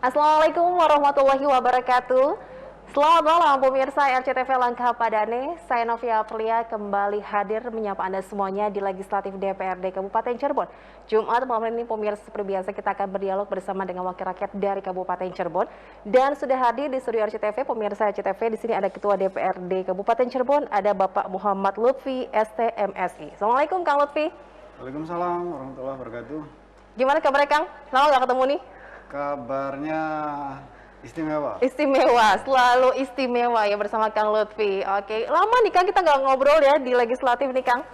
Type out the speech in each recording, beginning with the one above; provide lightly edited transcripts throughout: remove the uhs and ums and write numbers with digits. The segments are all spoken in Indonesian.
Assalamualaikum warahmatullahi wabarakatuh. Selamat malam pemirsa RCTV Langkah Padane. Saya Novia Aprilia kembali hadir menyapa Anda semuanya di Legislatif DPRD Kabupaten Cirebon. Jumat malam ini pemirsa seperti biasa kita akan berdialog bersama dengan wakil rakyat dari Kabupaten Cirebon. Dan sudah hadir di studio RCTV pemirsa RCTV, di sini ada Ketua DPRD Kabupaten Cirebon, ada Bapak Muhammad Lutfi STMSI. Assalamualaikum Kang Lutfi. Waalaikumsalam warahmatullahi wabarakatuh. Gimana kabarnya Kang? Lama gak ketemu nih? Kabarnya istimewa. Istimewa, selalu istimewa ya bersama Kang Lutfi. Oke, lama nih Kang kita nggak ngobrol ya di legislatif nih Kang.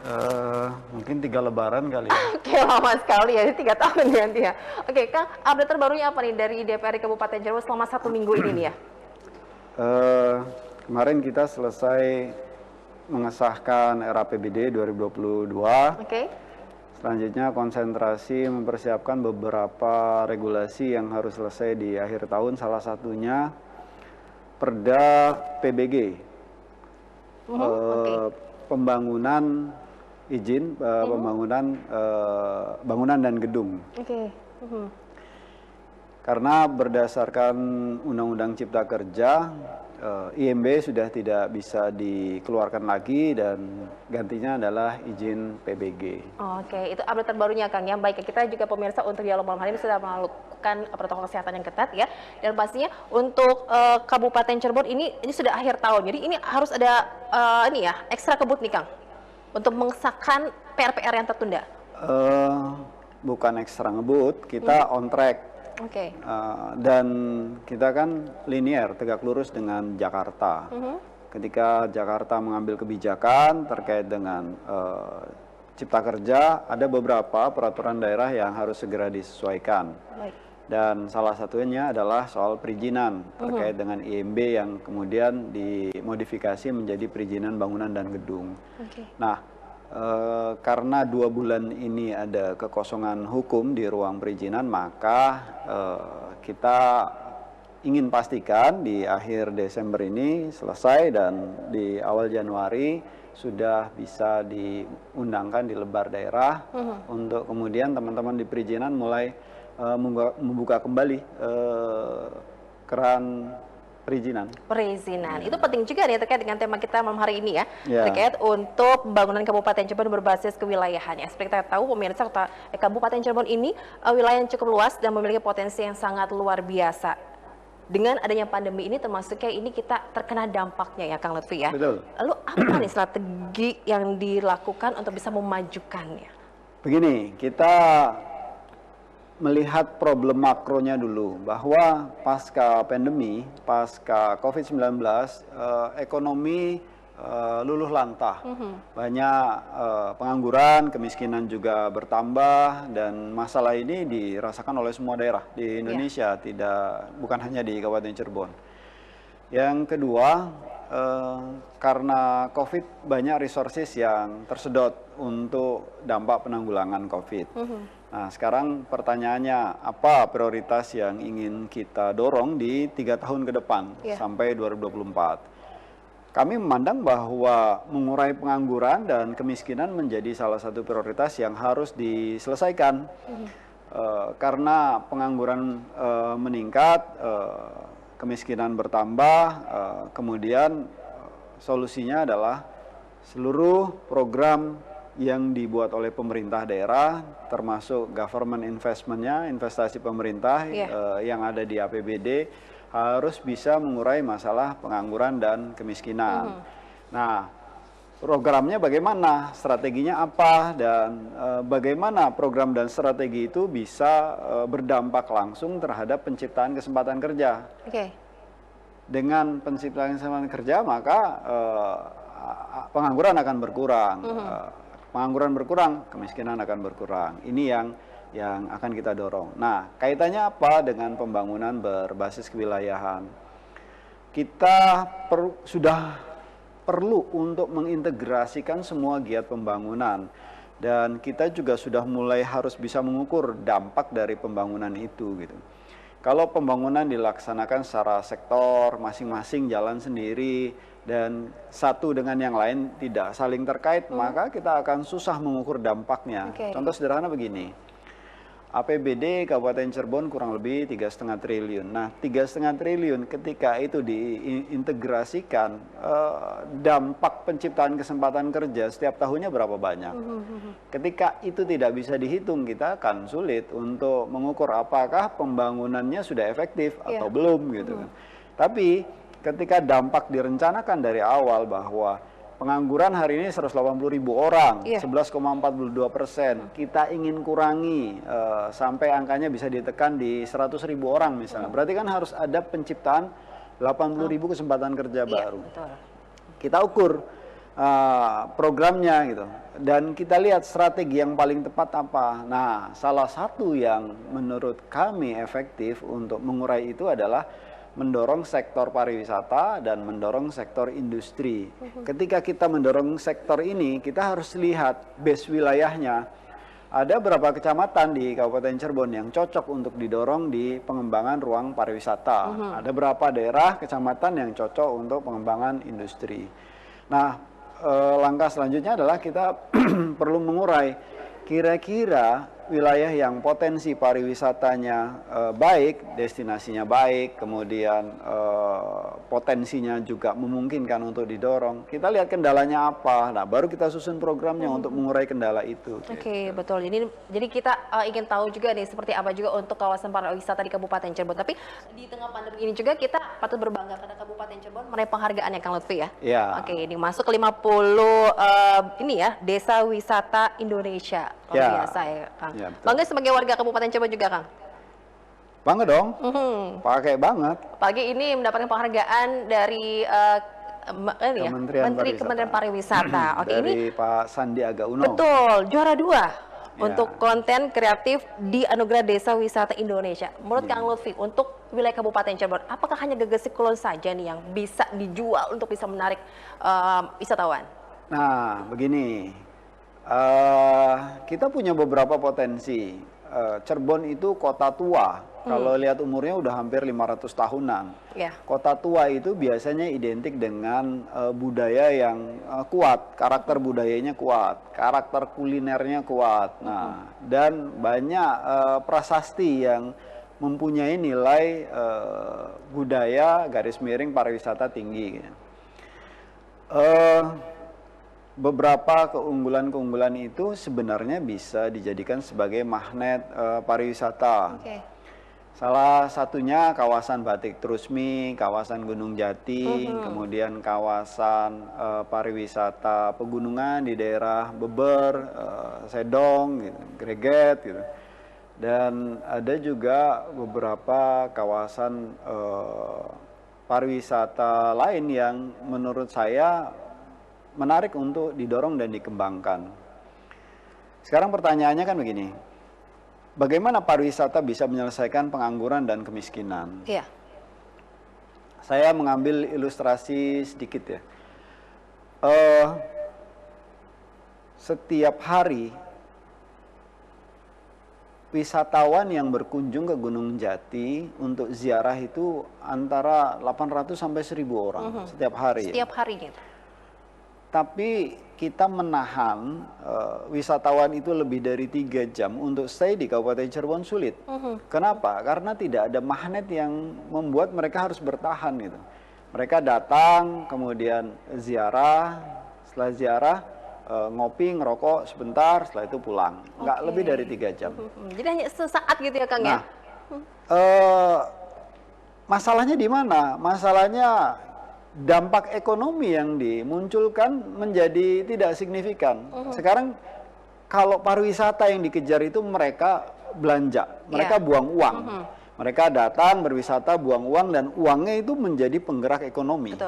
Mungkin 3 lebaran kali ya. Oke, lama sekali ya, 3 tahun nanti ya. Oke Kang, update terbarunya apa nih dari DPRD Kabupaten Cirebon selama 1 minggu ini nih ya? Kemarin kita selesai mengesahkan RAPBD 2022. Oke. Selanjutnya konsentrasi mempersiapkan beberapa regulasi yang harus selesai di akhir tahun. Salah satunya Perda PBG, pembangunan izin, pembangunan bangunan dan gedung. Karena berdasarkan Undang-Undang Cipta Kerja, IMB sudah tidak bisa dikeluarkan lagi dan gantinya adalah izin PBG. Oke, itu update terbarunya Kang ya. Baik, kita juga pemirsa untuk dialog malam hari ini sudah melakukan protokol kesehatan yang ketat ya. Dan pastinya untuk Kabupaten Cirebon ini sudah akhir tahun. Jadi ini harus ada ini ya, ekstra kebut nih Kang untuk mengesahkan PR-PR yang tertunda. Bukan ekstra ngebut, kita on track. Oke. Dan kita kan linear, tegak lurus dengan Jakarta. Ketika Jakarta mengambil kebijakan terkait dengan Cipta Kerja, ada beberapa peraturan daerah yang harus segera disesuaikan. Baik. Dan salah satunya adalah soal perizinan terkait dengan IMB yang kemudian dimodifikasi menjadi perizinan bangunan dan gedung. Nah, karena 2 bulan ini ada kekosongan hukum di ruang perizinan, maka kita ingin pastikan di akhir Desember ini selesai dan di awal Januari sudah bisa diundangkan di lebar daerah untuk kemudian teman-teman di perizinan mulai membuka kembali keran perizinan. Itu penting juga nih terkait dengan tema kita malam hari ini ya, terkait untuk pembangunan Kabupaten Cirebon berbasis kewilayahannya. Seperti kita tahu pemirsa, Kabupaten Cirebon ini wilayah yang cukup luas dan memiliki potensi yang sangat luar biasa. Dengan adanya pandemi ini termasuk kayak ini kita terkena dampaknya ya Kang Lutfi ya. Betul. Lalu apa nih strategi yang dilakukan untuk bisa memajukannya? Begini, kita melihat problem makronya dulu, bahwa pasca pandemi, pasca COVID-19, ekonomi luluh lantah. Banyak pengangguran, kemiskinan juga bertambah, dan masalah ini dirasakan oleh semua daerah di Indonesia, bukan hanya di Kabupaten Cirebon. Yang kedua, karena COVID banyak resources yang tersedot untuk dampak penanggulangan COVID. Nah, sekarang pertanyaannya, apa prioritas yang ingin kita dorong di 3 tahun ke depan sampai 2024? Kami memandang bahwa mengurai pengangguran dan kemiskinan menjadi salah satu prioritas yang harus diselesaikan. Karena pengangguran meningkat, kemiskinan bertambah, kemudian solusinya adalah seluruh program yang dibuat oleh pemerintah daerah, termasuk government investment-nya, investasi pemerintah yang ada di APBD, harus bisa mengurai masalah pengangguran dan kemiskinan. Nah, programnya bagaimana, strateginya apa, dan bagaimana program dan strategi itu bisa berdampak langsung terhadap penciptaan kesempatan kerja. Dengan penciptaan kesempatan kerja, maka pengangguran akan berkurang. Pengangguran berkurang, kemiskinan akan berkurang. Ini yang akan kita dorong. Nah, kaitannya apa dengan pembangunan berbasis kewilayahan? Kita sudah perlu untuk mengintegrasikan semua giat pembangunan. Dan kita juga sudah mulai harus bisa mengukur dampak dari pembangunan itu gitu. Kalau pembangunan dilaksanakan secara sektor, masing-masing jalan sendiri, dan satu dengan yang lain tidak saling terkait, maka kita akan susah mengukur dampaknya. Contoh sederhana begini, APBD Kabupaten Cirebon kurang lebih 3,5 triliun. Nah, 3,5 triliun ketika itu diintegrasikan, dampak penciptaan kesempatan kerja setiap tahunnya berapa banyak? Ketika itu tidak bisa dihitung, kita akan sulit untuk mengukur apakah pembangunannya sudah efektif atau belum gitu kan. Tapi ketika dampak direncanakan dari awal bahwa pengangguran hari ini 180.000 orang, 11,42%. Kita ingin kurangi sampai angkanya bisa ditekan di 100.000 orang misalnya. Berarti kan harus ada penciptaan 80.000 kesempatan kerja baru. Betul. Kita ukur programnya gitu. Dan kita lihat strategi yang paling tepat apa. Nah, salah satu yang menurut kami efektif untuk mengurai itu adalah mendorong sektor pariwisata dan mendorong sektor industri. Ketika kita mendorong sektor ini, kita harus lihat base wilayahnya. Ada beberapa kecamatan di Kabupaten Cirebon yang cocok untuk didorong di pengembangan ruang pariwisata. Ada beberapa daerah kecamatan yang cocok untuk pengembangan industri. Nah, langkah selanjutnya adalah kita perlu mengurai kira-kira wilayah yang potensi pariwisatanya baik, destinasinya baik, kemudian potensinya juga memungkinkan untuk didorong. Kita lihat kendalanya apa, nah baru kita susun programnya untuk mengurai kendala itu. Oke, betul. Jadi kita ingin tahu juga nih seperti apa juga untuk kawasan pariwisata di Kabupaten Cirebon. Tapi di tengah pandemi ini juga kita patut berbangga karena Kabupaten Cirebon meraih penghargaan ya Kang Lutfi ya. Iya. Oke, ini masuk ke 50 ini ya Desa Wisata Indonesia. Luar biasa ya Kang. Ya, betul. Bangga sebagai warga Kabupaten Cirebon juga Kang. Bangga dong, pakai banget. Pagi ini mendapatkan penghargaan dari Kementerian Pariwisata. Oke, dari ini Pak Sandiaga Uno. betul, juara 2 untuk konten kreatif di Anugerah Desa Wisata Indonesia. Menurut Kang Lutfi, untuk wilayah Kabupaten Cirebon, apakah hanya Gegesik Kulon saja nih yang bisa dijual untuk bisa menarik wisatawan? Nah, begini, kita punya beberapa potensi. Cirebon itu kota tua. Kalau lihat umurnya udah hampir 500 tahunan. Kota tua itu biasanya identik dengan budaya yang kuat, karakter budayanya kuat, karakter kulinernya kuat. Nah, dan banyak prasasti yang mempunyai nilai budaya garis miring pariwisata tinggi. Beberapa keunggulan-keunggulan itu sebenarnya bisa dijadikan sebagai magnet pariwisata. Salah satunya kawasan Batik Trusmi, kawasan Gunung Jati, kemudian kawasan pariwisata pegunungan di daerah Beber, Sedong, gitu, Greget, gitu. Dan ada juga beberapa kawasan pariwisata lain yang menurut saya menarik untuk didorong dan dikembangkan. Sekarang pertanyaannya kan begini, bagaimana pariwisata bisa menyelesaikan pengangguran dan kemiskinan? Saya mengambil ilustrasi sedikit ya. Setiap hari wisatawan yang berkunjung ke Gunung Jati untuk ziarah itu antara 800 sampai 1.000 orang setiap hari. Setiap harinya. Tapi kita menahan wisatawan itu lebih dari 3 jam untuk stay di Kabupaten Cirebon sulit. Kenapa? Karena tidak ada magnet yang membuat mereka harus bertahan gitu. Mereka datang, kemudian ziarah, setelah ziarah ngopi, ngerokok sebentar, setelah itu pulang. Nggak lebih dari 3 jam. Jadi hanya sesaat gitu ya Kang ya? Masalahnya di mana? Masalahnya dampak ekonomi yang dimunculkan menjadi tidak signifikan. Sekarang kalau pariwisata yang dikejar itu mereka belanja, mereka buang uang. Mereka datang berwisata, buang uang, dan uangnya itu menjadi penggerak ekonomi.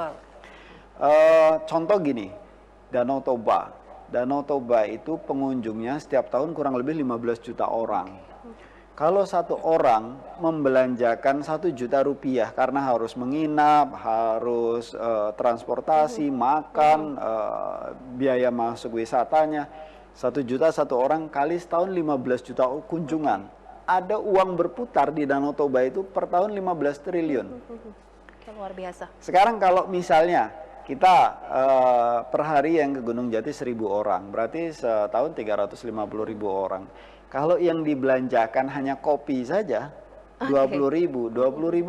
Contoh gini, Danau Toba. Danau Toba itu pengunjungnya setiap tahun kurang lebih 15 juta orang. Kalau satu orang membelanjakan 1 juta rupiah karena harus menginap, harus transportasi, makan, biaya masuk wisatanya, 1 juta satu orang kali setahun 15 juta kunjungan. Ada uang berputar di Danau Toba itu per tahun 15 triliun. Luar biasa. Sekarang kalau misalnya kita per hari yang ke Gunung Jati 1.000 orang, berarti setahun 350.000 orang. Kalau yang dibelanjakan hanya kopi saja, 20.000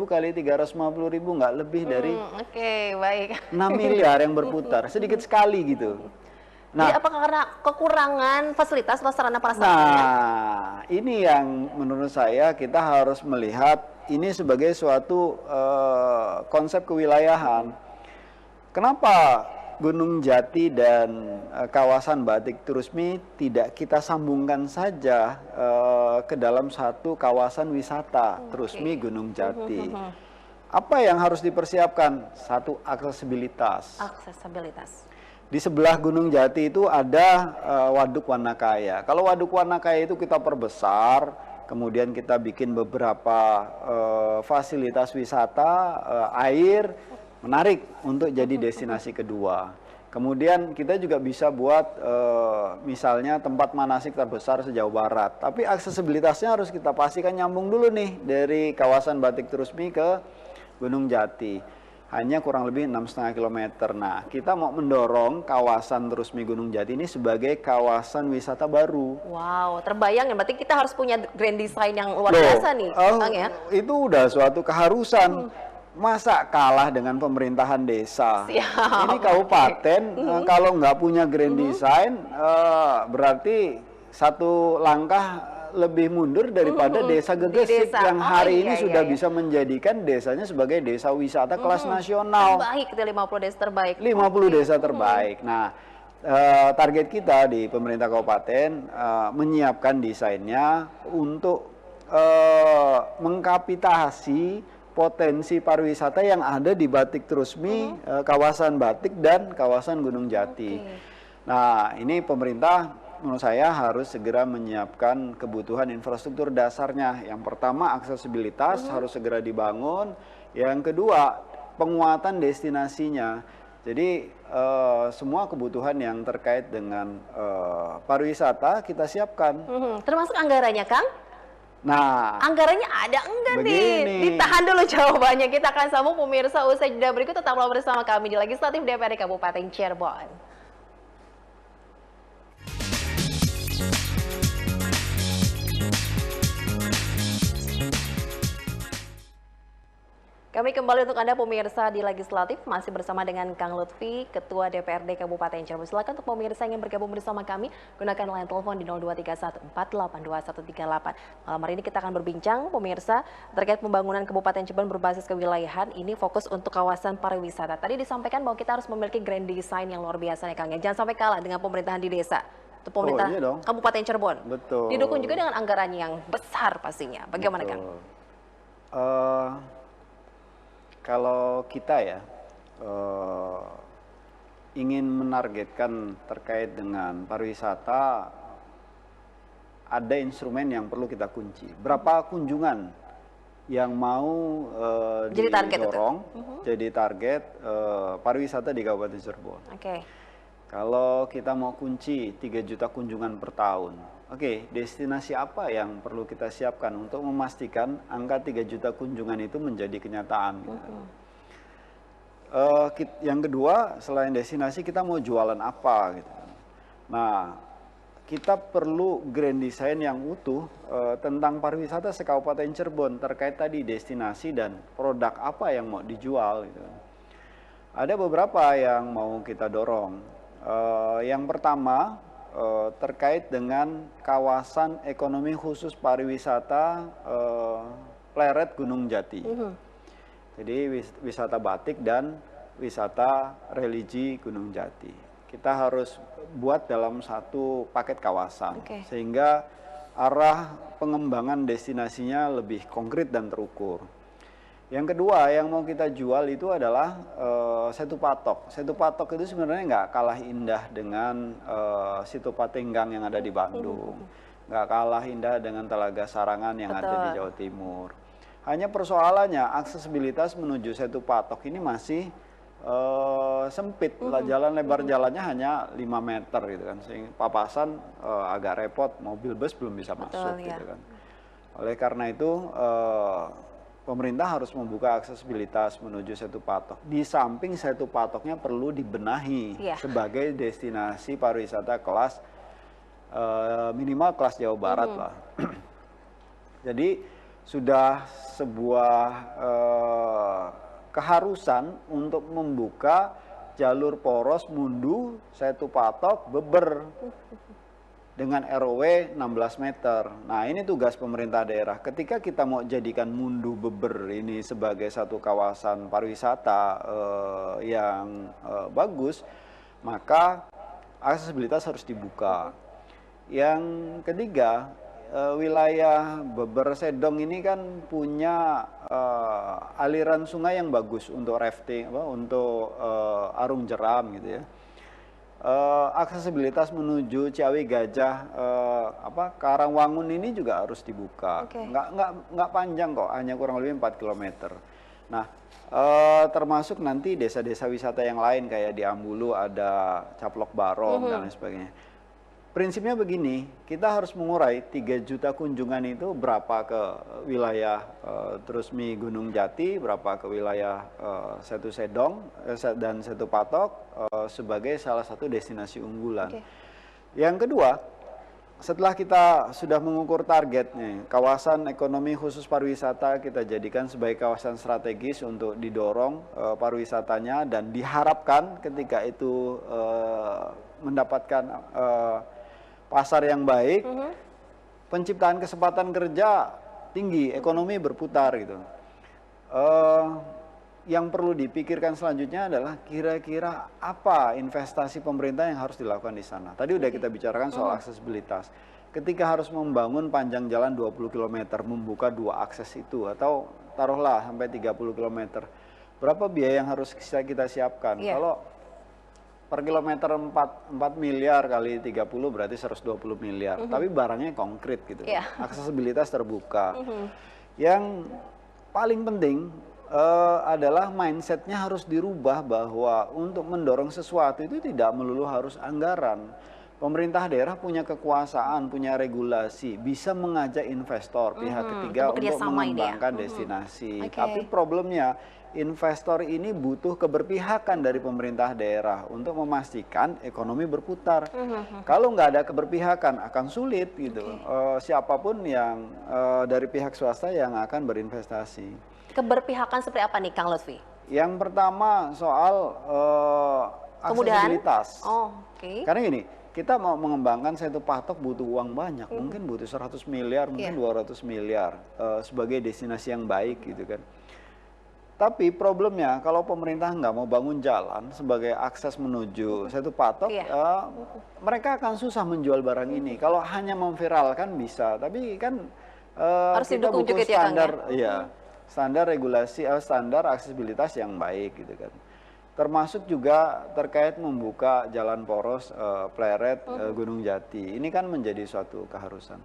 kali 350.000 nggak lebih dari Oke, baik. 6 miliar yang berputar, sedikit sekali gitu. Jadi Nah, apakah karena kekurangan fasilitas atau sarana prasarana? nah, ini yang menurut saya kita harus melihat ini sebagai suatu konsep kewilayahan. Kenapa Gunung Jati dan kawasan Batik Trusmi tidak kita sambungkan saja ke dalam satu kawasan wisata Trusmi Gunung Jati? Apa yang harus dipersiapkan? Satu, aksesibilitas. Aksesibilitas. Di sebelah Gunung Jati itu ada Waduk Wanakaya. Kalau Waduk Wanakaya itu kita perbesar, kemudian kita bikin beberapa fasilitas wisata, air, menarik untuk jadi destinasi kedua. Kemudian kita juga bisa buat misalnya tempat manasik terbesar sejauh barat. Tapi aksesibilitasnya harus kita pastikan nyambung dulu nih dari kawasan Batik Trusmi ke Gunung Jati. Hanya kurang lebih 6,5 km. Nah, kita mau mendorong kawasan Trusmi Gunung Jati ini sebagai kawasan wisata baru. Wow, terbayang ya, berarti kita harus punya grand design yang luar biasa nih, Kang ya? Itu udah suatu keharusan. Masa kalah dengan pemerintahan desa? Siap. Ini kabupaten, kalau nggak punya grand design, berarti satu langkah lebih mundur daripada desa Gegesik yang hari ini sudah bisa menjadikan desanya sebagai desa wisata kelas nasional. Terbaik, itu 50 desa terbaik. 50 desa terbaik. Nah, target kita di pemerintah kabupaten menyiapkan desainnya untuk mengkapitasi potensi pariwisata yang ada di Batik Trusmi, kawasan Batik dan kawasan Gunung Jati. Nah, ini pemerintah menurut saya harus segera menyiapkan kebutuhan infrastruktur dasarnya. Yang pertama, aksesibilitas harus segera dibangun. Yang kedua, penguatan destinasinya. Jadi semua kebutuhan yang terkait dengan pariwisata kita siapkan. Termasuk anggarannya, Kang? Nah, anggarannya ada enggak nih? Ditahan dulu jawabannya. Kita akan sambung pemirsa usai jeda berikut. Tetaplah bersama kami di Legislatif DPRD Kabupaten Cirebon. Kami kembali untuk Anda pemirsa di Legislatif, masih bersama dengan Kang Lutfi, Ketua DPRD Kabupaten Cirebon. Silakan untuk pemirsa yang bergabung bersama kami, gunakan line telepon di 0231482138. Malam hari ini kita akan berbincang pemirsa terkait pembangunan Kabupaten Cirebon berbasis kewilayahan. Ini fokus untuk kawasan pariwisata. Tadi disampaikan bahwa kita harus memiliki grand design yang luar biasa nih Kang. Jangan sampai kalah dengan pemerintahan di desa. Itu pemerintah Kabupaten Cirebon. Betul. Didukung juga dengan anggaran yang besar pastinya. Bagaimana Kang? Kalau kita ya ingin menargetkan terkait dengan pariwisata, ada instrumen yang perlu kita kunci. Berapa kunjungan yang mau didorong jadi target pariwisata di Kabupaten Cirebon. Kalau kita mau kunci 3 juta kunjungan per tahun. Destinasi apa yang perlu kita siapkan untuk memastikan angka 3 juta kunjungan itu menjadi kenyataan. Yang kedua, selain destinasi kita mau jualan apa gitu. Nah, kita perlu grand design yang utuh tentang pariwisata se-Kabupaten Cirebon terkait tadi destinasi dan produk apa yang mau dijual gitu. Ada beberapa yang mau kita dorong. Yang pertama terkait dengan kawasan ekonomi khusus pariwisata Pleret Gunung Jati. Jadi wisata batik dan wisata religi Gunung Jati. Kita harus buat dalam satu paket kawasan sehingga arah pengembangan destinasinya lebih konkret dan terukur. Yang kedua yang mau kita jual itu adalah Setu Patok. Setu Patok itu sebenarnya nggak kalah indah dengan Situ Patenggang yang ada di Bandung. Nggak kalah indah dengan Telaga Sarangan yang ada di Jawa Timur. Hanya persoalannya aksesibilitas menuju Setu Patok ini masih sempit. Jalan lebar jalannya hanya 5 meter gitu kan. Sehingga papasan agak repot, mobil bus belum bisa masuk gitu kan. Oleh karena itu pemerintah harus membuka aksesibilitas menuju Setu Patok. Di samping Setu Patoknya perlu dibenahi sebagai destinasi pariwisata kelas minimal kelas Jawa Barat lah. Jadi sudah sebuah keharusan untuk membuka jalur poros Mundu, Setu Patok, Beber dengan ROW 16 meter. Nah, ini tugas pemerintah daerah. Ketika kita mau jadikan Mundu Beber ini sebagai satu kawasan pariwisata yang bagus, maka aksesibilitas harus dibuka. Yang ketiga, wilayah Beber Sedong ini kan punya aliran sungai yang bagus untuk rafting, untuk arung jeram gitu ya. Aksesibilitas menuju Ciawi Gajah, Karangwangun ini juga harus dibuka. Nggak panjang kok, hanya kurang lebih 4 km. Nah, termasuk nanti desa-desa wisata yang lain kayak di Ambulu ada Caplok Barong dan lain sebagainya. Prinsipnya begini, kita harus mengurai 3 juta kunjungan itu berapa ke wilayah Trusmi Gunung Jati, berapa ke wilayah Setu Sedong dan Setu Patok sebagai salah satu destinasi unggulan. Yang kedua, setelah kita sudah mengukur targetnya, kawasan ekonomi khusus pariwisata kita jadikan sebagai kawasan strategis untuk didorong pariwisatanya, dan diharapkan ketika itu mendapatkan pasar yang baik, penciptaan kesempatan kerja tinggi, ekonomi berputar gitu. Yang perlu dipikirkan selanjutnya adalah kira-kira apa investasi pemerintah yang harus dilakukan di sana. Tadi udah kita bicarakan soal aksesibilitas. Ketika harus membangun panjang jalan 20 km, membuka 2 akses itu, atau taruhlah sampai 30 km, berapa biaya yang harus kita siapkan? Kalau per kilometer 4 miliar kali 30 berarti 120 miliar. Tapi barangnya konkret gitu. Aksesibilitas terbuka. Yang paling penting adalah mindsetnya harus dirubah, bahwa untuk mendorong sesuatu itu tidak melulu harus anggaran. Pemerintah daerah punya kekuasaan, punya regulasi, bisa mengajak investor, pihak ketiga untuk mengembangkan destinasi. Tapi problemnya, investor ini butuh keberpihakan dari pemerintah daerah untuk memastikan ekonomi berputar. Kalau nggak ada keberpihakan akan sulit gitu. Siapapun yang dari pihak swasta yang akan berinvestasi. Keberpihakan seperti apa nih, Kang Lutfi? Yang pertama soal aksesibilitas. Karena gini, kita mau mengembangkan Setu Patok butuh uang banyak, mungkin butuh 100 miliar, mungkin 200 miliar sebagai destinasi yang baik gitu kan. Tapi problemnya kalau pemerintah nggak mau bangun jalan sebagai akses menuju Setu Patok, mereka akan susah menjual barang ini. Kalau hanya memviralkan bisa, tapi kan harus kita butuh juga standar, standar regulasi, standar aksesibilitas yang baik gitu kan. Termasuk juga terkait membuka jalan poros Pleret Gunung Jati. Ini kan menjadi suatu keharusan.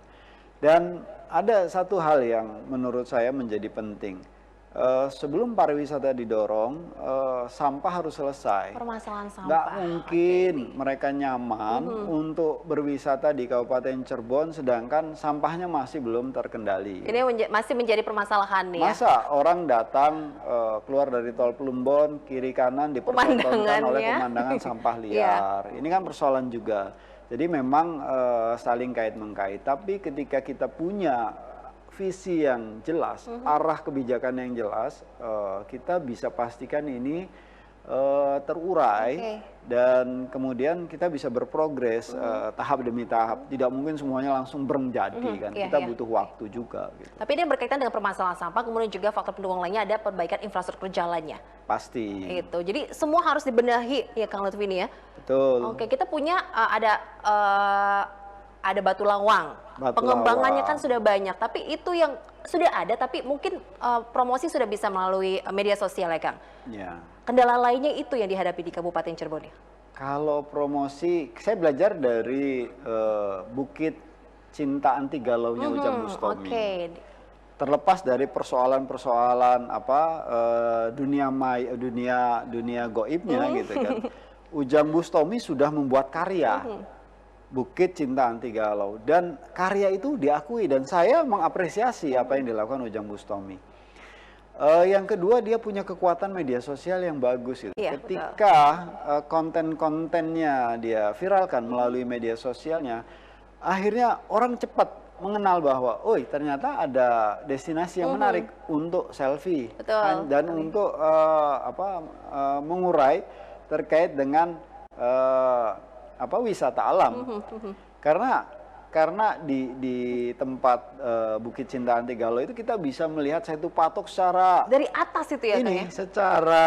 Dan ada satu hal yang menurut saya menjadi penting. Sebelum pariwisata didorong, sampah harus selesai. Permasalahan sampah. Nggak mungkin mereka nyaman untuk berwisata di Kabupaten Cirebon, sedangkan sampahnya masih belum terkendali. Ini masih menjadi permasalahan nih ya. Masa orang datang keluar dari tol Plumbon, kiri kanan dipertontonkan oleh pemandangan sampah liar. Ini kan persoalan juga. Jadi memang saling kait-mengkait. Tapi ketika kita punya visi yang jelas, arah kebijakan yang jelas, kita bisa pastikan ini terurai dan kemudian kita bisa berprogres tahap demi tahap. Tidak mungkin semuanya langsung jadi kan. Kita butuh waktu juga. Gitu. Tapi ini berkaitan dengan permasalahan sampah, kemudian juga faktor pendukung lainnya ada perbaikan infrastruktur jalannya. Pasti. Itu. Jadi semua harus dibenahi ya Kang Lutfi ini ya. Betul. Kita punya ada Batu Lawang. Pengembangannya kan sudah banyak, tapi itu yang sudah ada, tapi mungkin promosi sudah bisa melalui media sosial ya Kang. Kendala lainnya itu yang dihadapi di Kabupaten Cirebon ya? Kalau promosi, saya belajar dari Bukit Cinta Anti Galau-nya Ujang Bustomi. Terlepas dari persoalan-persoalan dunia goibnya gitu kan. Ujang Bustomi sudah membuat karya. Bukit Cinta Anti Galau, dan karya itu diakui, dan saya mengapresiasi apa yang dilakukan Ujang Bustomi. Yang kedua, dia punya kekuatan media sosial yang bagus gitu. Ketika konten-kontennya dia viralkan melalui media sosialnya, akhirnya orang cepat mengenal bahwa, oh ternyata ada destinasi yang menarik untuk selfie. Betul. Dan untuk mengurai terkait dengan wisata alam. Karena di tempat Bukit Cinta Antigalo itu kita bisa melihat satu patok secara Dari atas itu ya, Kang ya? secara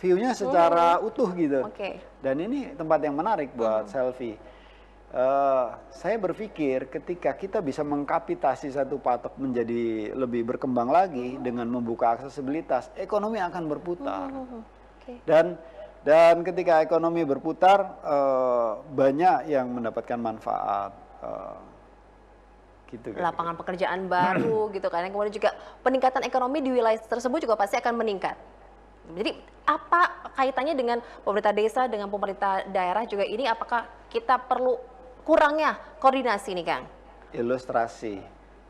view-nya secara utuh gitu. Oke. Dan ini tempat yang menarik buat selfie. Saya berpikir ketika kita bisa mengkapitasi satu patok menjadi lebih berkembang lagi dengan membuka aksesibilitas, ekonomi akan berputar. Oke. Dan ketika ekonomi berputar, banyak yang mendapatkan manfaat. Gitu kan. Lapangan pekerjaan baru gitu kan. Kemudian juga peningkatan ekonomi di wilayah tersebut juga pasti akan meningkat. Jadi apa kaitannya dengan pemerintah desa, dengan pemerintah daerah juga ini, apakah kita perlu kurangnya koordinasi nih Kang? Ilustrasi.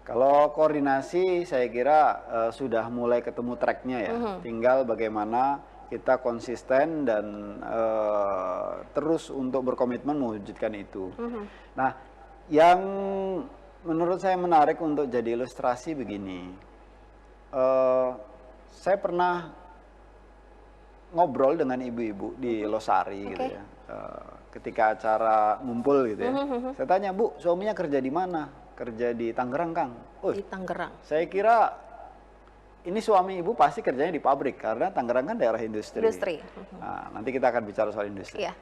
Kalau koordinasi saya kira sudah mulai ketemu tracknya ya. Tinggal bagaimana kita konsisten dan terus untuk berkomitmen mewujudkan itu. Nah, yang menurut saya menarik untuk jadi ilustrasi begini. Saya pernah ngobrol dengan ibu-ibu di Losari gitu ya. Ketika acara ngumpul gitu ya. Saya tanya, Bu, suaminya kerja di mana? Kerja di Tangerang, Kang. Di Tangerang. Saya kira ini suami ibu pasti kerjanya di pabrik karena Tangerang kan daerah industri. Nah, nanti kita akan bicara soal industri. Iya.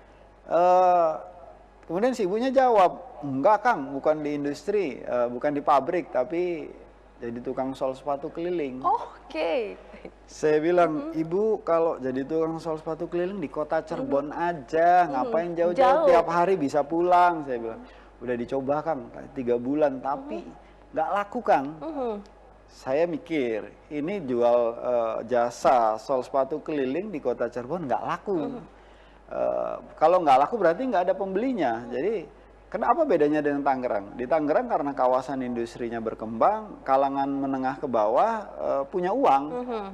Kemudian si ibunya jawab, enggak Kang, bukan di industri, bukan di pabrik, tapi jadi tukang sol sepatu keliling. Oke. Saya bilang, Ibu kalau jadi tukang sol sepatu keliling di kota Cirebon aja, ngapain jauh-jauh, tiap hari bisa pulang. Saya bilang, udah dicoba Kang, 3 bulan, tapi nggak laku Kang. Saya mikir, ini jual jasa sol sepatu keliling di kota Cirebon nggak laku. Kalau nggak laku berarti nggak ada pembelinya. Jadi kenapa bedanya dengan Tangerang? Di Tangerang karena kawasan industrinya berkembang, kalangan menengah ke bawah punya uang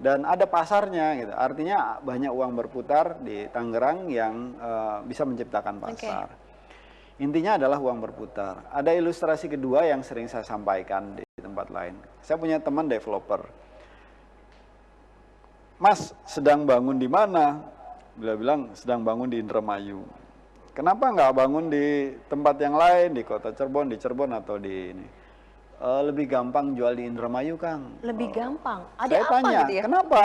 dan ada pasarnya gitu. Artinya banyak uang berputar di Tangerang yang bisa menciptakan pasar. Intinya adalah uang berputar. Ada ilustrasi kedua yang sering saya sampaikan di tempat lain. Saya punya teman developer. Mas sedang bangun di mana? Dia bilang sedang bangun di Indramayu. Kenapa nggak bangun di tempat yang lain, di kota Cirebon, di Cirebon atau di ini? Lebih gampang jual di Indramayu, Kang. Lebih gampang? Ada Saya apa tanya, gitu ya? kenapa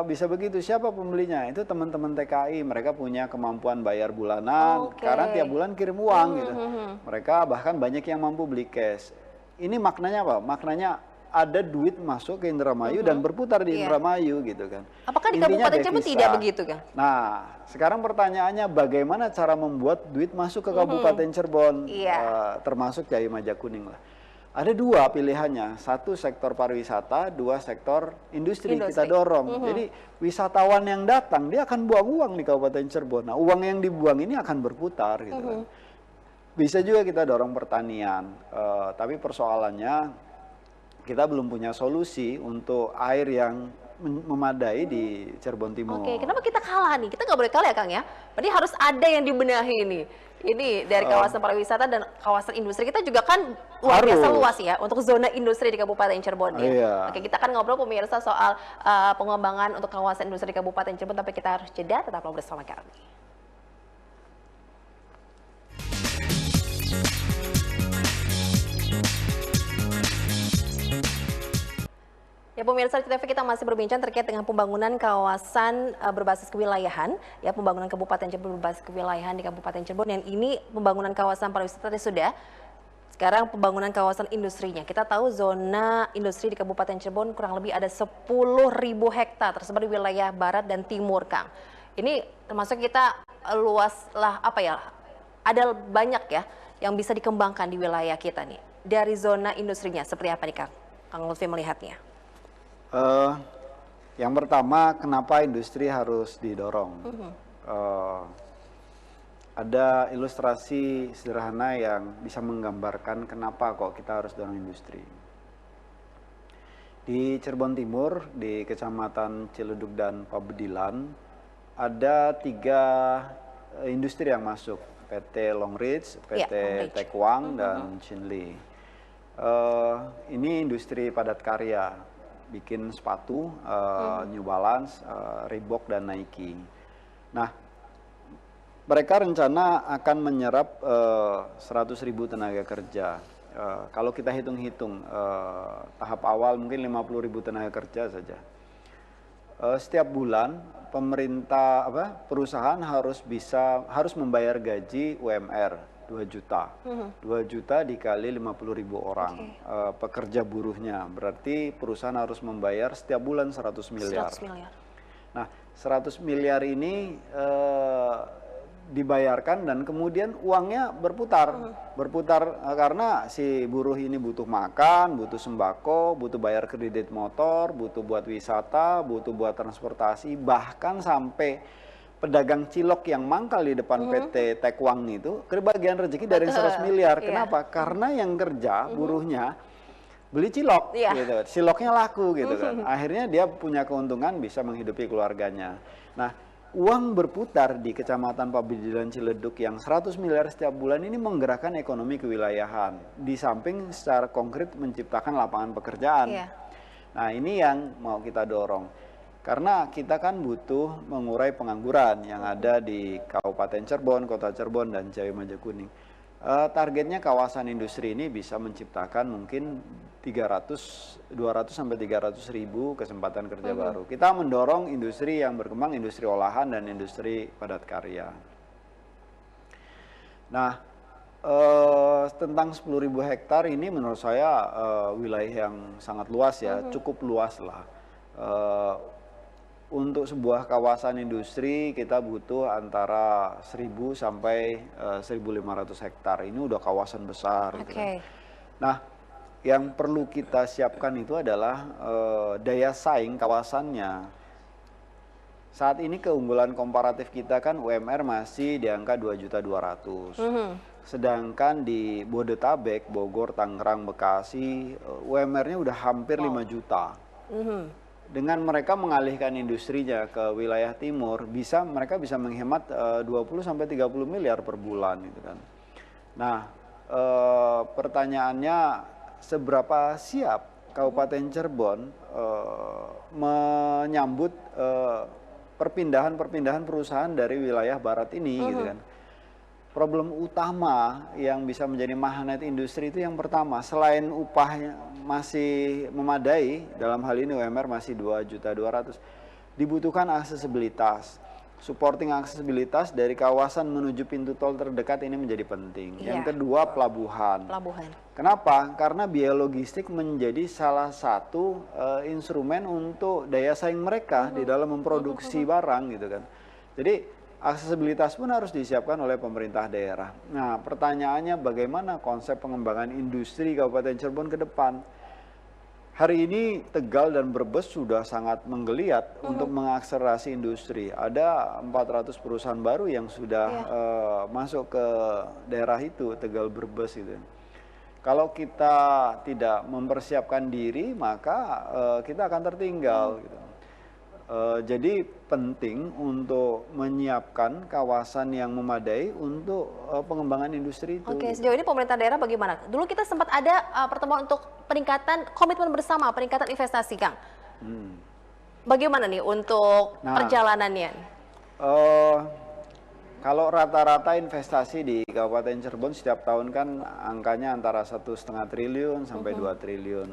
bisa begitu? Siapa pembelinya? Itu teman-teman TKI, mereka punya kemampuan bayar bulanan, karena tiap bulan kirim uang gitu. Mereka bahkan banyak yang mampu beli cash. Ini maknanya apa? Maknanya ada duit masuk ke Indramayu dan berputar di Indramayu gitu kan. Apakah di Intinya Kabupaten Cirebon devisa. tidak begitu, Kang? Nah, sekarang pertanyaannya bagaimana cara membuat duit masuk ke Kabupaten Cirebon, termasuk Jaya Majakuning lah. Ada 2 pilihannya, 1 sektor pariwisata, 2 sektor industri. Kita dorong. Jadi wisatawan yang datang dia akan buang uang di Kabupaten Cirebon. Nah, uang yang dibuang ini akan berputar gitu kan. Bisa juga kita dorong pertanian, tapi persoalannya kita belum punya solusi untuk air yang memadai di Cirebon Timur. Oke, kenapa kita kalah nih? Kita nggak boleh kalah ya, Kang ya? Berarti harus ada yang dibenahi ini. Ini dari kawasan pariwisata dan kawasan industri kita juga kan luar biasa luas ya untuk zona industri di Kabupaten Cirebon ya. Oke, kita akan ngobrol pemirsa soal pengembangan untuk kawasan industri di Kabupaten Cirebon, tapi kita harus jeda, tetaplah bersama kami. Ya pemirsa TV, kita masih berbincang terkait dengan pembangunan kawasan berbasis kewilayahan, ya pembangunan Kabupaten Cirebon berbasis kewilayahan di Kabupaten Cirebon. Yang ini pembangunan kawasan pariwisata sudah. Sekarang pembangunan kawasan industrinya. Kita tahu zona industri di Kabupaten Cirebon kurang lebih ada 10.000 hektar tersebar di wilayah barat dan timur, Kang. Ini termasuk kita luas lah apa ya? Ada banyak ya yang bisa dikembangkan di wilayah kita nih. Dari zona industrinya seperti apa nih, Kang? Kang Lutfi melihatnya. Yang pertama, kenapa industri harus didorong? Ada ilustrasi sederhana yang bisa menggambarkan kenapa kok kita harus dorong industri. Di Cirebon Timur, di Kecamatan Ciledug dan Pabedilan, ada 3 industri yang masuk, PT Long Ridge, PT Long Ridge. Taekwang, dan Shinli. Ini industri padat karya, bikin sepatu, New Balance, Reebok, dan Nike. Nah, mereka rencana akan menyerap 100.000 tenaga kerja. Kalau kita hitung-hitung, tahap awal mungkin 50.000 tenaga kerja saja. Setiap bulan perusahaan harus membayar gaji UMR 2 juta. 2 juta dikali 50.000 orang pekerja buruhnya. Berarti perusahaan harus membayar setiap bulan 100 miliar. 100 miliar. Nah, 100 miliar ini dibayarkan dan kemudian uangnya berputar. Berputar karena si buruh ini butuh makan, butuh sembako, butuh bayar kredit motor, butuh buat wisata, butuh buat transportasi, bahkan sampai pedagang cilok yang mangkal di depan PT Taekwang itu kebagian rezeki dari 100 miliar. Kenapa? Karena yang kerja buruhnya beli cilok, gitu. Ciloknya laku gitu kan. Akhirnya dia punya keuntungan, bisa menghidupi keluarganya. Nah, uang berputar di Kecamatan Pabejilan Ciledug yang 100 miliar setiap bulan ini menggerakkan ekonomi kewilayahan. Di samping secara konkret menciptakan lapangan pekerjaan. Nah, ini yang mau kita dorong. Karena kita kan butuh mengurai pengangguran yang ada di Kabupaten Cirebon, Kota Cirebon, dan Jawa Majakuning. Targetnya kawasan industri ini bisa menciptakan mungkin 200 sampai 300 ribu kesempatan kerja baru. Kita mendorong industri yang berkembang, industri olahan dan industri padat karya. Nah, tentang 10.000 hektar ini menurut saya wilayah yang sangat luas ya, cukup luas lah. Untuk sebuah kawasan industri kita butuh antara 1.000 sampai 1.500 hektar. Ini udah kawasan besar. Gitu kan. Nah, yang perlu kita siapkan itu adalah daya saing kawasannya. Saat ini keunggulan komparatif kita kan UMR masih di angka 2.200.000. Sedangkan di Bodetabek, Bogor, Tangerang, Bekasi, UMR-nya udah hampir 5 juta. Dengan mereka mengalihkan industrinya ke wilayah timur, mereka bisa menghemat 20 sampai 30 miliar per bulan gitu kan. Nah, pertanyaannya seberapa siap Kabupaten Cirebon menyambut perpindahan perusahaan dari wilayah barat ini gitu kan. Problem utama yang bisa menjadi magnet industri itu yang pertama, selain upahnya masih memadai, dalam hal ini UMR masih 2.200.000, dibutuhkan aksesibilitas. Supporting aksesibilitas dari kawasan menuju pintu tol terdekat ini menjadi penting. Yang kedua, pelabuhan. Kenapa? Karena biaya logistik menjadi salah satu instrumen untuk daya saing mereka di dalam memproduksi barang gitu kan. Jadi aksesibilitas pun harus disiapkan oleh pemerintah daerah. Nah, pertanyaannya bagaimana konsep pengembangan industri Kabupaten Cirebon ke depan? Hari ini Tegal dan Brebes sudah sangat menggeliat untuk mengakselerasi industri. Ada 400 perusahaan baru yang sudah masuk ke daerah itu, Tegal Brebes itu. Kalau kita tidak mempersiapkan diri, maka kita akan tertinggal gitu. Jadi penting untuk menyiapkan kawasan yang memadai untuk pengembangan industri itu. Oke, sejauh ini pemerintah daerah bagaimana? Dulu kita sempat ada pertemuan untuk peningkatan komitmen bersama, peningkatan investasi, Kang. Bagaimana nih untuk perjalanannya? Kalau rata-rata investasi di Kabupaten Cirebon setiap tahun kan angkanya antara 1,5 triliun sampai 2 triliun.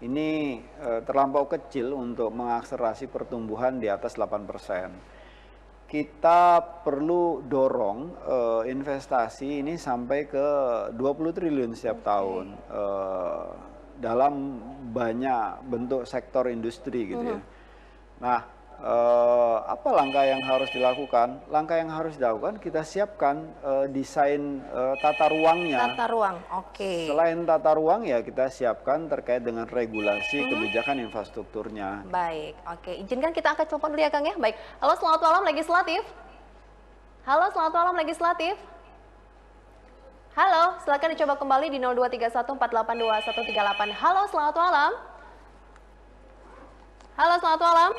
Ini terlampau kecil untuk mengakselerasi pertumbuhan di atas 8%. Kita perlu dorong investasi ini sampai ke 20 triliun setiap tahun dalam banyak bentuk sektor industri gitu ya. Nah, apa langkah yang harus dilakukan? Langkah yang harus dilakukan kita siapkan desain tata ruangnya. Tata ruang, oke. Selain tata ruang ya kita siapkan terkait dengan regulasi kebijakan infrastrukturnya. Baik, oke. Izinkan kita angkat telepon dulu ya Kang ya. Baik. Halo, selamat malam Legislatif. Halo, selamat malam Legislatif. Halo, silakan dicoba kembali di 0231482138. Halo, selamat malam. Halo, selamat malam.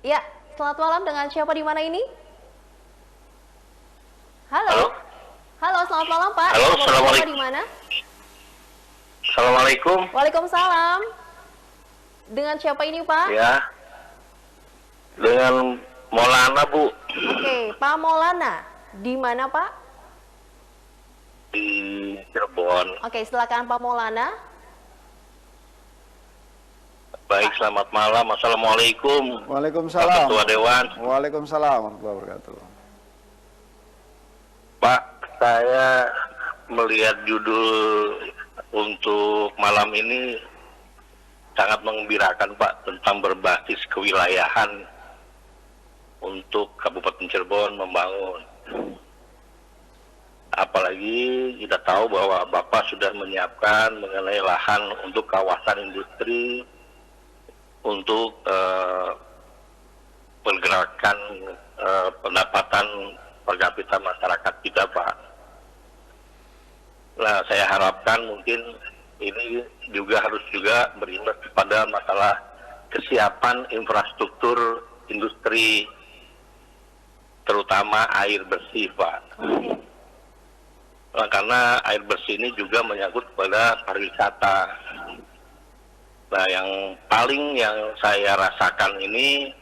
Ya, selamat malam, dengan siapa di mana ini? selamat malam Pak. Halo, Bapak Assalamualaikum. di mana? Assalamualaikum. Waalaikumsalam. Dengan siapa ini Pak? Ya, dengan Maulana Bu Oke, Pak Maulana. Di mana Pak? di Cirebon. Oke, silakan Pak Maulana. Baik, selamat malam. Assalamualaikum. Pak Waalaikumsalam. Ketua Dewan. Waalaikumsalam warahmatullahi wabarakatuh. Pak, saya melihat judul untuk malam ini sangat menggembirakan Pak, tentang berbasis kewilayahan untuk Kabupaten Cirebon membangun. Apalagi kita tahu bahwa Bapak sudah menyiapkan mengenai lahan untuk kawasan industri untuk pergerakan pendapatan per kapita masyarakat kita Pak. Nah, saya harapkan mungkin ini juga harus juga berimbas pada masalah kesiapan infrastruktur industri, terutama air bersih Pak. Nah, karena air bersih ini juga menyangkut kepada pariwisata. Nah, yang paling yang saya rasakan ini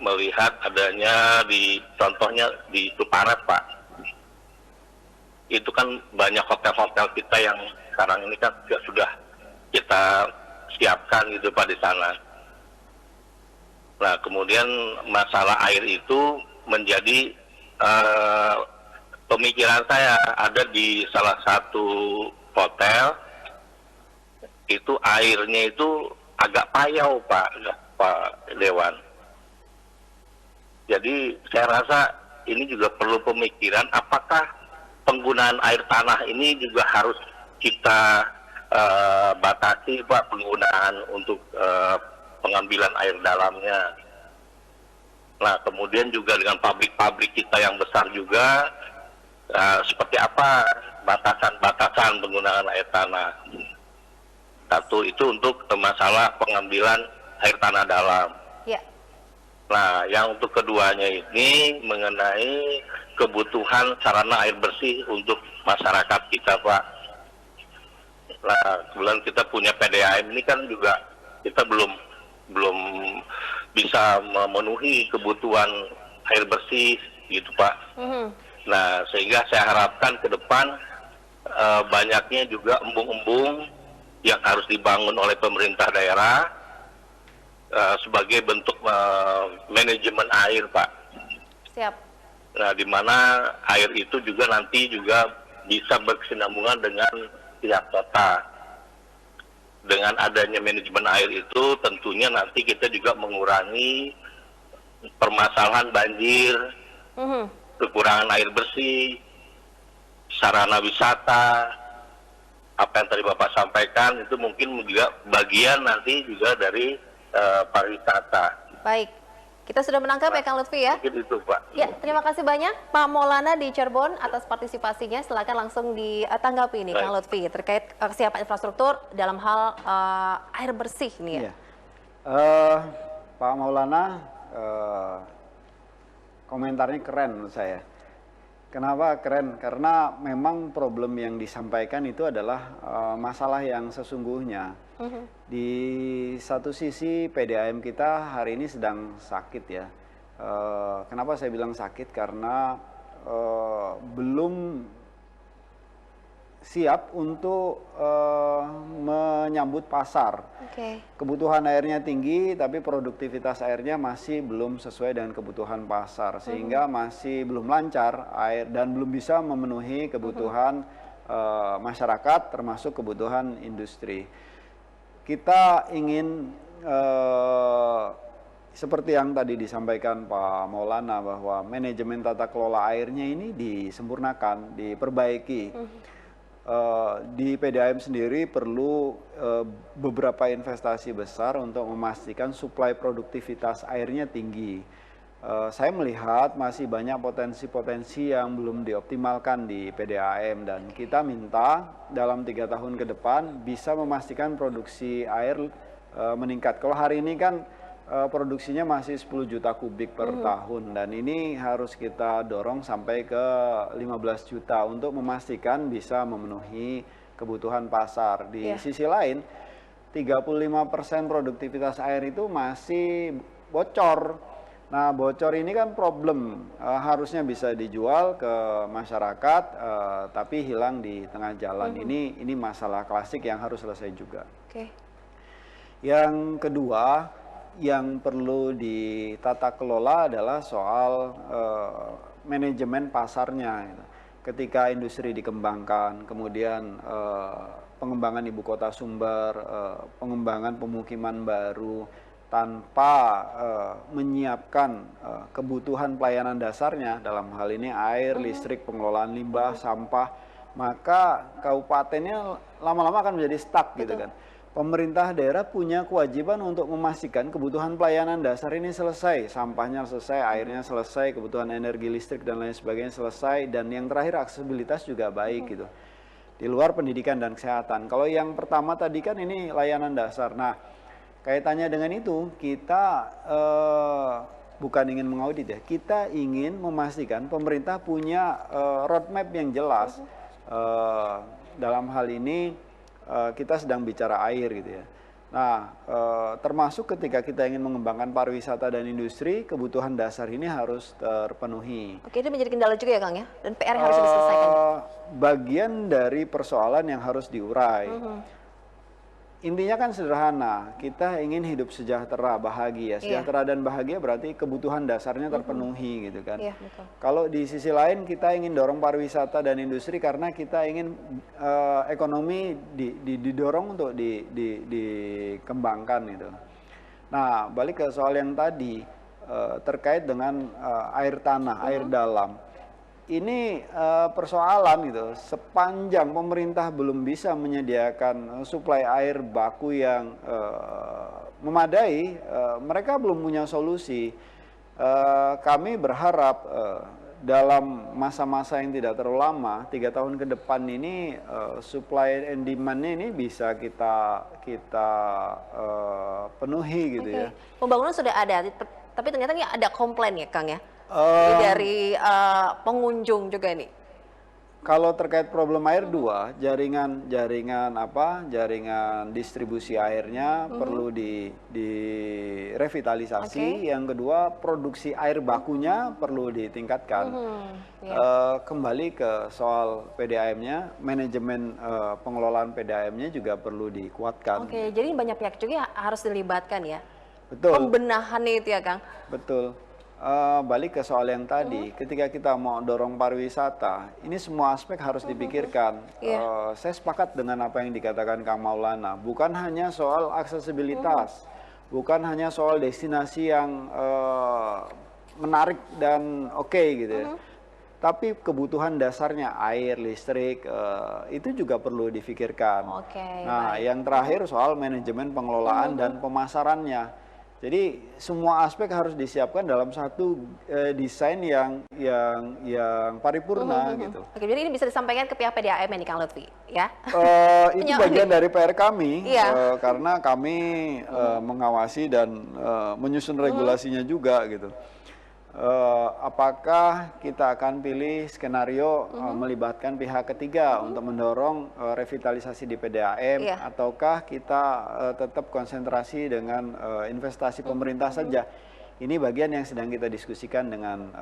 melihat adanya contohnya di Suparat Pak. Itu kan banyak hotel-hotel kita yang sekarang ini kan juga sudah kita siapkan gitu Pak di sana. Nah, kemudian masalah air itu menjadi pemikiran saya. Ada di salah satu hotel itu airnya itu agak payau Pak Dewan. Jadi saya rasa ini juga perlu pemikiran, apakah penggunaan air tanah ini juga harus kita batasi Pak, penggunaan untuk pengambilan air dalamnya. Nah, kemudian juga dengan pabrik-pabrik kita yang besar juga, seperti apa batasan-batasan penggunaan air tanah. Satu itu untuk masalah pengambilan air tanah dalam. Ya. Nah, yang untuk keduanya ini mengenai kebutuhan sarana air bersih untuk masyarakat kita Pak. Nah, kebetulan kita punya PDAM ini kan juga kita belum bisa memenuhi kebutuhan air bersih gitu Pak. Nah, sehingga saya harapkan ke depan banyaknya juga embung-embung yang harus dibangun oleh pemerintah daerah sebagai bentuk manajemen air Pak. Siap. Nah, di mana air itu juga nanti juga bisa berkesinambungan dengan pihak kota. Dengan adanya manajemen air itu tentunya nanti kita juga mengurangi permasalahan banjir, kekurangan air bersih, sarana wisata, apa yang tadi Bapak sampaikan itu mungkin juga bagian nanti juga dari pariwisata. Baik. Kita sudah menangkap ya Kang Lutfi ya? Mungkin itu Pak. Ya, terima kasih banyak Pak Maulana di Cirebon atas partisipasinya. Silakan langsung ditanggapi nih Kang Lutfi terkait kesiapan infrastruktur dalam hal air bersih nih ya. Iya. Pak Maulana komentarnya keren menurut saya. Kenapa keren? Karena memang problem yang disampaikan itu adalah masalah yang sesungguhnya. Di satu sisi PDAM kita hari ini sedang sakit ya. Kenapa saya bilang sakit? Karena belum siap untuk menyambut pasar. Kebutuhan airnya tinggi, tapi produktivitas airnya masih belum sesuai dengan kebutuhan pasar, sehingga masih belum lancar air dan belum bisa memenuhi kebutuhan masyarakat, termasuk kebutuhan industri. Kita ingin seperti yang tadi disampaikan Pak Maulana bahwa manajemen tata kelola airnya ini disempurnakan, diperbaiki. Di PDAM sendiri perlu beberapa investasi besar untuk memastikan suplai produktivitas airnya tinggi. Saya melihat masih banyak potensi-potensi yang belum dioptimalkan di PDAM dan kita minta dalam 3 tahun ke depan bisa memastikan produksi air meningkat. Kalau hari ini kan produksinya masih 10 juta kubik per tahun, dan ini harus kita dorong sampai ke 15 juta untuk memastikan bisa memenuhi kebutuhan pasar. Di sisi lain, 35% produktivitas air itu masih bocor. Nah, bocor ini kan problem, harusnya bisa dijual ke masyarakat, tapi hilang di tengah jalan. Ini masalah klasik yang harus selesai juga. Yang kedua, yang perlu ditata kelola adalah soal manajemen pasarnya. Ketika industri dikembangkan, kemudian pengembangan ibu kota sumber, pengembangan pemukiman baru, tanpa menyiapkan kebutuhan pelayanan dasarnya, dalam hal ini air, listrik, pengelolaan limbah, sampah, maka kabupatennya lama-lama akan menjadi stuck gitu kan. Pemerintah daerah punya kewajiban untuk memastikan kebutuhan pelayanan dasar ini selesai, sampahnya selesai, airnya selesai, kebutuhan energi listrik dan lain sebagainya selesai, dan yang terakhir aksesibilitas juga baik gitu. Di luar pendidikan dan kesehatan. Kalau yang pertama tadi kan ini layanan dasar. Nah, kaitannya dengan itu, kita bukan ingin mengaudit ya, kita ingin memastikan pemerintah punya roadmap yang jelas. Dalam hal ini kita sedang bicara air gitu ya. Nah, termasuk ketika kita ingin mengembangkan pariwisata dan industri, kebutuhan dasar ini harus terpenuhi. Oke, ini menjadi kendala juga ya Kang ya? Dan PR yang harus diselesaikan. Bagian dari persoalan yang harus diurai. Intinya kan sederhana, kita ingin hidup sejahtera, bahagia. Sejahtera dan bahagia berarti kebutuhan dasarnya terpenuhi gitu kan. Kalau di sisi lain kita ingin dorong pariwisata dan industri karena kita ingin ekonomi didorong untuk dikembangkan gitu. Nah, balik ke soal yang tadi terkait dengan air tanah, air dalam. Ini persoalan gitu, sepanjang pemerintah belum bisa menyediakan suplai air baku yang memadai, mereka belum punya solusi. Kami berharap dalam masa-masa yang tidak terlalu lama, 3 tahun ke depan ini, supply and demand-nya ini bisa kita penuhi gitu ya. Pembangunan sudah ada, tapi ternyata ini ada komplain ya Kang ya? Dari pengunjung juga nih. Kalau terkait problem air, dua, jaringan distribusi airnya perlu direvitalisasi. Yang kedua, produksi air bakunya perlu ditingkatkan. Kembali ke soal PDAM-nya, manajemen pengelolaan PDAM-nya juga perlu dikuatkan. Jadi banyak pihak juga harus dilibatkan ya. Betul. Pembenahan itu ya Kang. Betul. Balik ke soal yang tadi, ketika kita mau dorong pariwisata, ini semua aspek harus dipikirkan. Saya sepakat dengan apa yang dikatakan Kang Maulana, bukan hanya soal aksesibilitas, bukan hanya soal destinasi yang menarik dan oke gitu ya. Tapi kebutuhan dasarnya air, listrik, itu juga perlu difikirkan. Nah, yang terakhir soal manajemen pengelolaan dan pemasarannya. Jadi semua aspek harus disiapkan dalam satu desain yang paripurna gitu. Jadi ini bisa disampaikan ke pihak PDAM ini Kang Lutfi ya? Itu bagian dari PR kami, karena kami mengawasi dan menyusun regulasinya juga gitu. Apakah kita akan pilih skenario melibatkan pihak ketiga untuk mendorong revitalisasi di PDAM, ataukah kita tetap konsentrasi dengan investasi pemerintah saja? Ini bagian yang sedang kita diskusikan dengan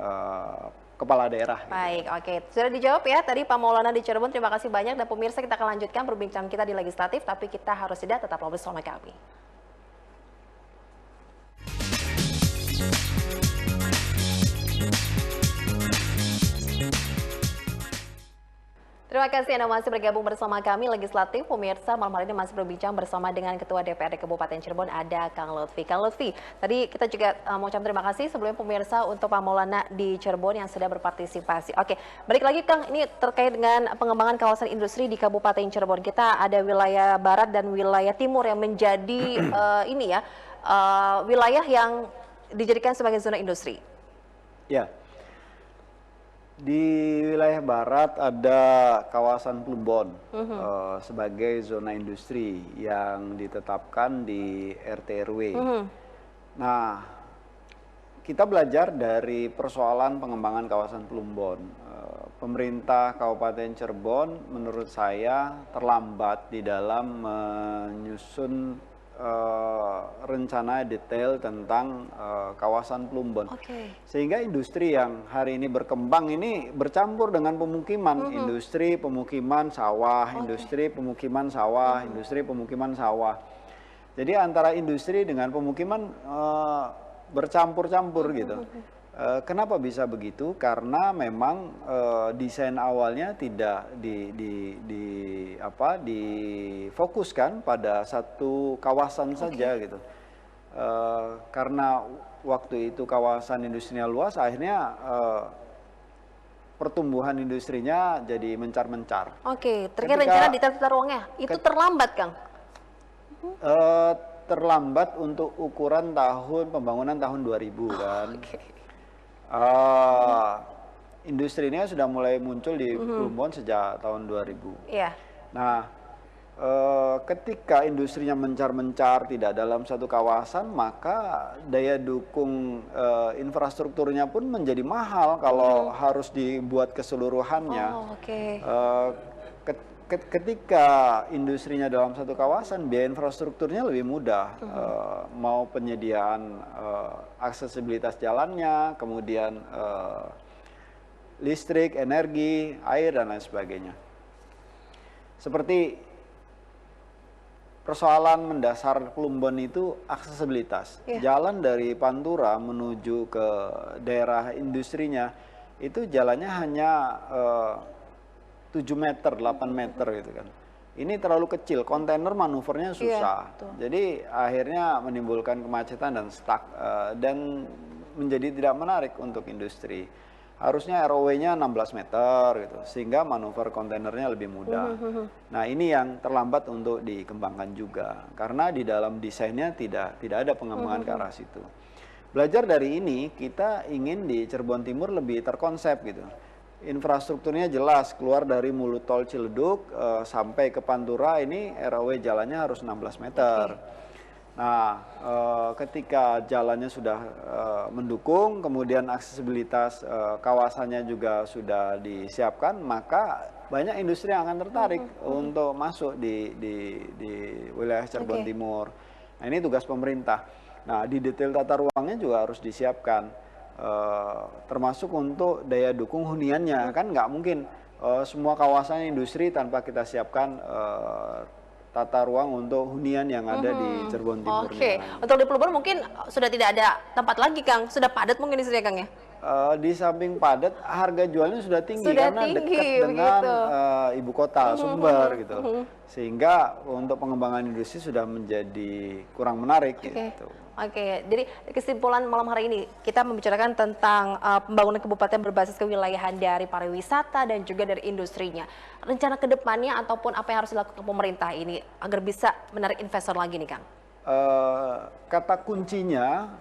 kepala daerah. Baik, sudah dijawab ya tadi Pak Maulana di Cirebon. Terima kasih banyak, dan pemirsa kita akan lanjutkan perbincangan kita di legislatif, tapi kita harus jeda, tetap bersama kami. Terima kasih Anda masih bergabung bersama kami Legislatif. Pemirsa, malam hari ini masih berbincang bersama dengan Ketua DPRD Kabupaten Cirebon, ada Kang Lutfi. Kang Lutfi, tadi kita juga mau ucapkan terima kasih sebelumnya pemirsa untuk Pak Maulana di Cirebon yang sudah berpartisipasi. Balik lagi Kang, ini terkait dengan pengembangan kawasan industri di Kabupaten Cirebon. Kita ada wilayah barat dan wilayah timur yang menjadi wilayah yang dijadikan sebagai zona industri. Ya. Di wilayah barat ada kawasan Plumbon sebagai zona industri yang ditetapkan di RT RW. Nah, kita belajar dari persoalan pengembangan kawasan Plumbon. Pemerintah Kabupaten Cirebon menurut saya terlambat di dalam menyusun rencana detail tentang kawasan Plumbon. Sehingga industri yang hari ini berkembang ini bercampur dengan pemukiman, industri pemukiman sawah, industri pemukiman sawah, industri pemukiman sawah. Jadi antara industri dengan pemukiman bercampur-campur gitu. Kenapa bisa begitu? Karena memang desain awalnya tidak difokuskan pada satu kawasan saja gitu. Karena waktu itu kawasan industrinya luas, akhirnya pertumbuhan industrinya jadi mencar-mencar. Terkait rencana di tata ruangnya itu terlambat, Kang? Terlambat untuk ukuran pembangunan tahun 2000 kan. Industrinya sudah mulai muncul di Plumbon sejak tahun 2000. Nah, ketika industrinya mencar-mencar tidak dalam satu kawasan, maka daya dukung infrastrukturnya pun menjadi mahal kalau harus dibuat keseluruhannya. Ketika industrinya dalam satu kawasan, biaya infrastrukturnya lebih mudah, mau penyediaan aksesibilitas jalannya, kemudian listrik, energi, air, dan lain sebagainya. Seperti persoalan mendasar Plumbon itu aksesibilitas. Jalan dari Pantura menuju ke daerah industrinya, itu jalannya hanya 7 meter, 8 meter gitu kan. Ini terlalu kecil, kontainer manuvernya susah. Jadi akhirnya menimbulkan kemacetan dan stuck dan menjadi tidak menarik untuk industri. Harusnya ROW-nya 16 meter gitu, sehingga manuver kontainernya lebih mudah. Nah, ini yang terlambat untuk dikembangkan juga, karena di dalam desainnya tidak ada pengembangan ke arah situ. Belajar dari ini, kita ingin di Cirebon Timur lebih terkonsep gitu. Infrastrukturnya jelas, keluar dari mulut tol Ciledug sampai ke Pantura ini ROW jalannya harus 16 meter. Nah, ketika jalannya sudah mendukung, kemudian aksesibilitas kawasannya juga sudah disiapkan, maka banyak industri yang akan tertarik untuk masuk di wilayah Cirebon Timur. Nah, ini tugas pemerintah. Nah, di detail tata ruangnya juga harus disiapkan. Termasuk untuk daya dukung huniannya, kan nggak mungkin semua kawasan industri tanpa kita siapkan tata ruang untuk hunian yang ada di Cirebon Timur. Untuk di Plumbon mungkin sudah tidak ada tempat lagi, Kang, sudah padat mungkin di sini, Kang, ya? Di samping padat, harga jualnya sudah tinggi karena dekat dengan ibu kota Sumber gitu, sehingga untuk pengembangan industri sudah menjadi kurang menarik gitu. Jadi kesimpulan malam hari ini kita membicarakan tentang pembangunan kabupaten berbasis kewilayahan dari pariwisata dan juga dari industrinya. Rencana kedepannya ataupun apa yang harus dilakukan pemerintah ini agar bisa menarik investor lagi nih, Kang? Kata kuncinya,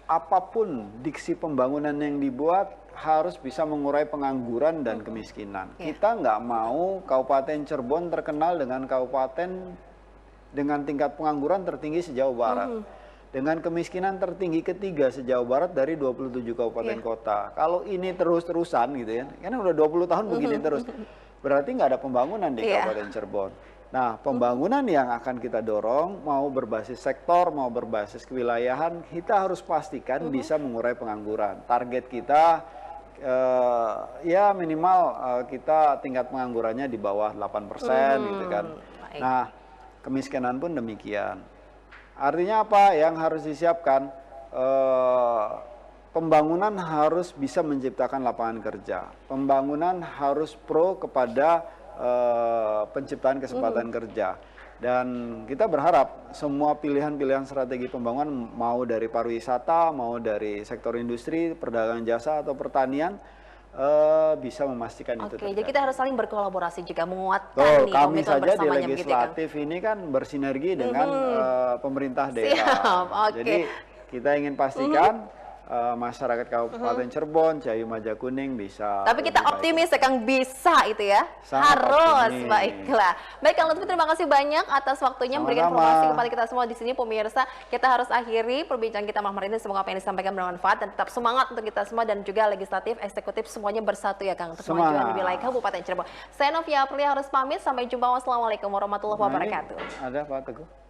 apapun diksi pembangunan yang dibuat harus bisa mengurai pengangguran dan kemiskinan. Kita nggak mau Kabupaten Cirebon terkenal dengan kabupaten dengan tingkat pengangguran tertinggi sejauh barat. Dengan kemiskinan tertinggi ketiga sejauh barat dari 27 kabupaten kota. Kalau ini terus-terusan gitu ya, karena udah 20 tahun begini terus, berarti nggak ada pembangunan di Kabupaten Cirebon. Nah, pembangunan yang akan kita dorong, mau berbasis sektor, mau berbasis kewilayahan, kita harus pastikan bisa mengurai pengangguran. Target kita ya minimal kita tingkat penganggurannya di bawah 8% gitu kan. Nah, kemiskinan pun demikian. Artinya apa yang harus disiapkan? Pembangunan harus bisa menciptakan lapangan kerja. Pembangunan harus pro kepada penciptaan kesempatan kerja. Dan kita berharap semua pilihan-pilihan strategi pembangunan, mau dari pariwisata, mau dari sektor industri, perdagangan jasa atau pertanian, bisa memastikan itu terjadi. Jadi kita harus saling berkolaborasi juga, menguatkan kami saja di legislatif ini kan bersinergi dengan pemerintah daerah. Jadi kita ingin pastikan masyarakat Kabupaten Cirebon, Jayu Majakuning bisa. Tapi kita lebih baik. optimis ya Kang, bisa itu ya. Sangat Harus, optimis. baiklah. Baik Kang Lutfi, terima kasih banyak atas waktunya memberikan Sama-sama. informasi kepada kita semua di sini pemirsa. Kita harus akhiri perbincangan kita malam hari ini. Semoga apa yang disampaikan bermanfaat dan tetap semangat untuk kita semua dan juga legislatif, eksekutif semuanya bersatu ya Kang untuk kemajuan di wilayah Kabupaten Cirebon. Saya Novia Aprilia harus pamit, sampai jumpa. Wassalamualaikum warahmatullahi wabarakatuh. Ada Pak Teguh.